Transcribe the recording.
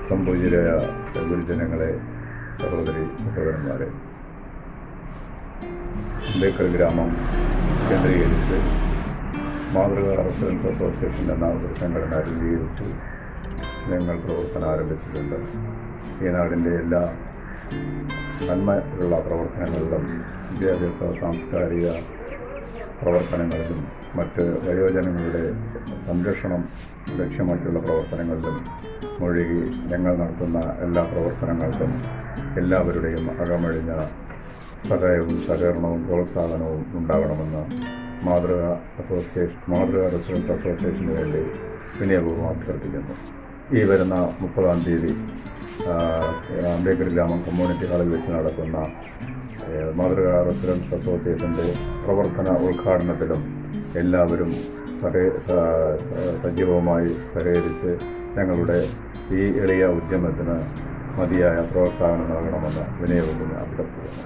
സംപൂജ്യരായ ഗുരുജനങ്ങളെ, സഹോദരന്മാരെ, അംബേദ്കർ ഗ്രാമം കേന്ദ്രീകരിച്ച് മാതൃകാ റെസിഡൻസ് അസോസിയേഷൻ എന്ന ഒരു സംഘടന രൂപീകരിച്ച് ഞങ്ങൾ പ്രവർത്തനം ആരംഭിച്ചിട്ടുണ്ട്. ഈ നാടിൻ്റെ എല്ലാ നന്മയുള്ള പ്രവർത്തനങ്ങളിലും, വിദ്യാഭ്യാസ സാംസ്കാരിക പ്രവർത്തനങ്ങളിലും, മറ്റ് വയോജനങ്ങളുടെ സംരക്ഷണം ലക്ഷ്യമാക്കിയുള്ള പ്രവർത്തനങ്ങളിലും മുഴുകി ഞങ്ങൾ നടത്തുന്ന എല്ലാ പ്രവർത്തനങ്ങൾക്കും എല്ലാവരുടെയും അകമഴിഞ്ഞ സഹായവും സഹകരണവും പ്രോത്സാഹനവും ഉണ്ടാകണമെന്ന് മാതൃകാ റെസിഡൻസ് അസോസിയേഷന് വേണ്ടി വിനയപൂർവ്വം അഭ്യർത്ഥിക്കുന്നു. ഈ വരുന്ന 30-ാം തീയതി അംബേദ്കർ ഗ്രാമം കമ്മ്യൂണിറ്റി ഹാളിൽ വെച്ച് നടക്കുന്ന മാതൃകാ റെസിഡൻസ് അസോസിയേഷൻ്റെ പ്രവർത്തന ഉദ്ഘാടനത്തിലും എല്ലാവരും സജീവമായി സഹകരിച്ച് ഞങ്ങളുടെ ഈ എളിയ ഉദ്യമത്തിന് മതിയായ പ്രോത്സാഹനം നൽകണമെന്ന് വിനയപൂർവ്വം അഭ്യർത്ഥിക്കുന്നു.